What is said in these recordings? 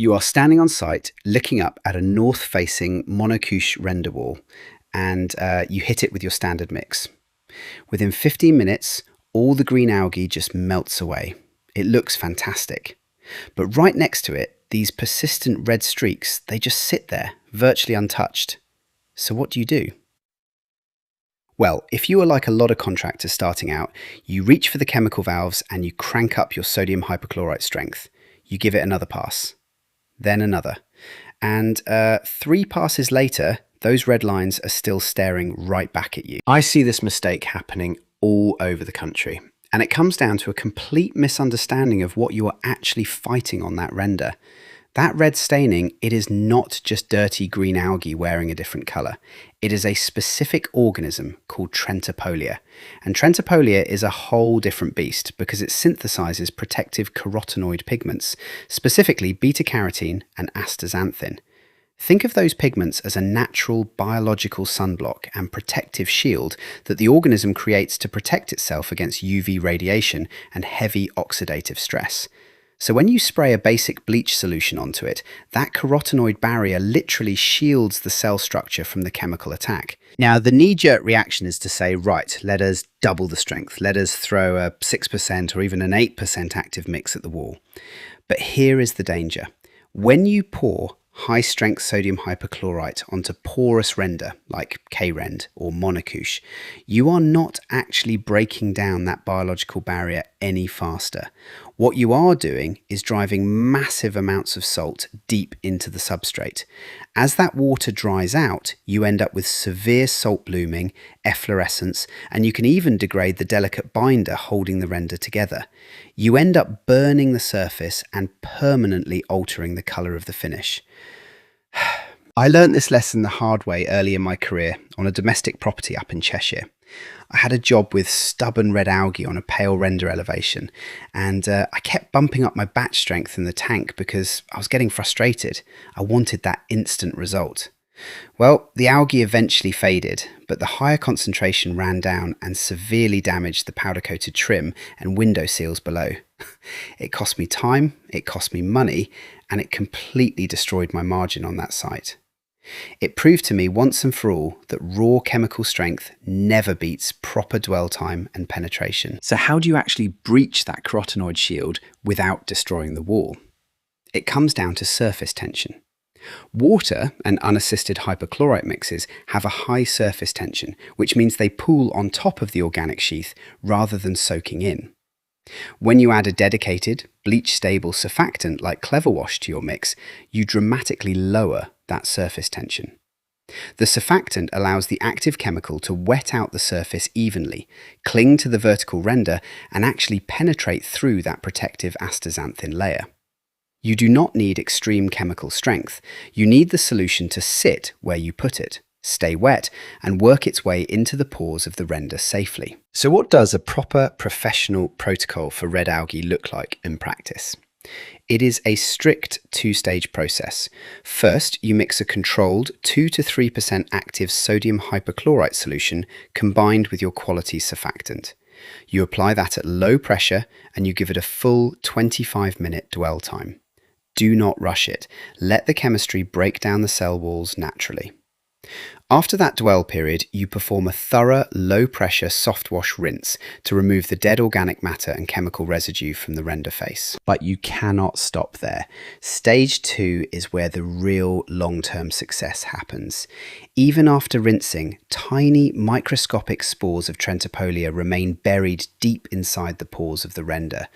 You are standing on site looking up at a north-facing Monocouche render wall, and you hit it with your standard mix. Within 15 minutes, all the green algae just melts away. It looks fantastic. But right next to it, these persistent red streaks, they just sit there, virtually untouched. So what do you do? Well, if you are like a lot of contractors starting out, you reach for the chemical valves and you crank up your sodium hypochlorite strength. You give it another pass. Then another. And 3 passes later, those red lines are still staring right back at you. I see this mistake happening all over the country. And it comes down to a complete misunderstanding of what you are actually fighting on that render. That red staining, it is not just dirty green algae wearing a different colour. It is a specific organism called Trentepohlia. And Trentepohlia is a whole different beast because it synthesises protective carotenoid pigments, specifically beta-carotene and astaxanthin. Think of those pigments as a natural biological sunblock and protective shield that the organism creates to protect itself against UV radiation and heavy oxidative stress. So when you spray a basic bleach solution onto it, that carotenoid barrier literally shields the cell structure from the chemical attack. Now, the knee-jerk reaction is to say, right, let us double the strength. Let us throw a 6% or even an 8% active mix at the wall. But here is the danger. When you pour high-strength sodium hypochlorite onto porous render like K Rend or Monocouche, you are not actually breaking down that biological barrier any faster. What you are doing is driving massive amounts of salt deep into the substrate. As that water dries out, you end up with severe salt blooming, efflorescence, and you can even degrade the delicate binder holding the render together. You end up burning the surface and permanently altering the colour of the finish. I learnt this lesson the hard way early in my career on a domestic property up in Cheshire. I had a job with stubborn red algae on a pale render elevation, and I kept bumping up my batch strength in the tank because I was getting frustrated. I wanted that instant result. Well, the algae eventually faded, but the higher concentration ran down and severely damaged the powder-coated trim and window seals below. It cost me time, it cost me money, and it completely destroyed my margin on that site. It proved to me once and for all that raw chemical strength never beats proper dwell time and penetration. So how do you actually breach that carotenoid shield without destroying the wall? It comes down to surface tension. Water and unassisted hypochlorite mixes have a high surface tension, which means they pool on top of the organic sheath rather than soaking in. When you add a dedicated, bleach-stable surfactant like Softwash to your mix, you dramatically lower that surface tension. The surfactant allows the active chemical to wet out the surface evenly, cling to the vertical render, and actually penetrate through that protective astaxanthin layer. You do not need extreme chemical strength. You need the solution to sit where you put it, stay wet, and work its way into the pores of the render safely. So what does a proper professional protocol for red algae look like in practice? It is a strict 2-stage process. First, you mix a controlled 2 to 3% active sodium hypochlorite solution combined with your quality surfactant. You apply that at low pressure and you give it a full 25-minute dwell time. Do not rush it. Let the chemistry break down the cell walls naturally. After that dwell period, you perform a thorough low-pressure Softwash rinse to remove the dead organic matter and chemical residue from the render face. But you cannot stop there. Stage 2 is where the real long-term success happens. Even after rinsing, tiny microscopic spores of Trentepohlia remain buried deep inside the pores of the render.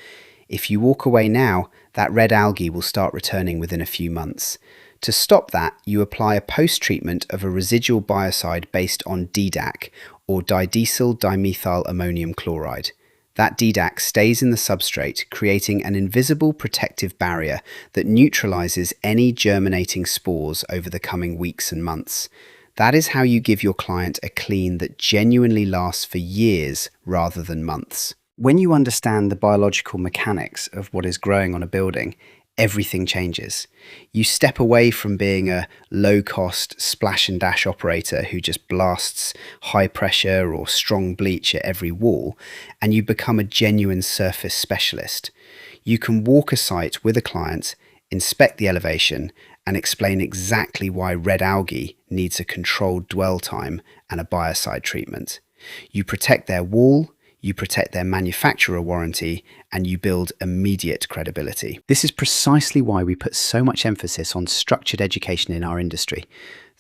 If you walk away now, that red algae will start returning within a few months. To stop that, you apply a post-treatment of a residual biocide based on DDAC, or didecyl dimethyl ammonium chloride. That DDAC stays in the substrate, creating an invisible protective barrier that neutralizes any germinating spores over the coming weeks and months. That is how you give your client a clean that genuinely lasts for years rather than months. When you understand the biological mechanics of what is growing on a building, everything changes. You step away from being a low-cost splash and dash operator who just blasts high pressure or strong bleach at every wall, and you become a genuine surface specialist. You can walk a site with a client, inspect the elevation, and explain exactly why red algae needs a controlled dwell time and a biocide treatment. You protect their wall, you protect their manufacturer warranty, and you build immediate credibility. This is precisely why we put so much emphasis on structured education in our industry.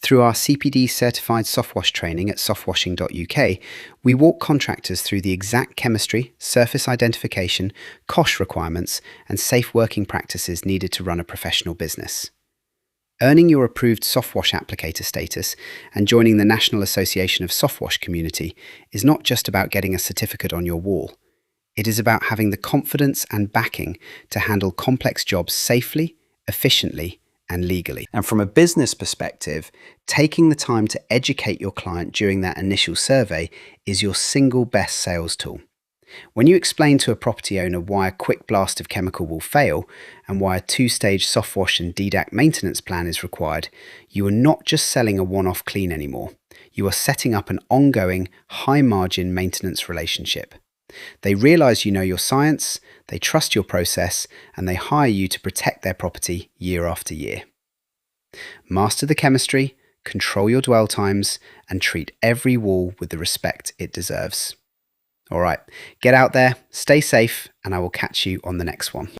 Through our CPD certified softwash training at softwashing.uk, we walk contractors through the exact chemistry, surface identification, COSH requirements, and safe working practices needed to run a professional business. Earning your approved Softwash applicator status and joining the National Association of Softwash Community is not just about getting a certificate on your wall. It is about having the confidence and backing to handle complex jobs safely, efficiently, and legally. And from a business perspective, taking the time to educate your client during that initial survey is your single best sales tool. When you explain to a property owner why a quick blast of chemical will fail and why a 2-stage softwash and DDAC maintenance plan is required, you are not just selling a one-off clean anymore. You are setting up an ongoing, high-margin maintenance relationship. They realise you know your science, they trust your process, and they hire you to protect their property year after year. Master the chemistry, control your dwell times, and treat every wall with the respect it deserves. All right, get out there, stay safe, and I will catch you on the next one.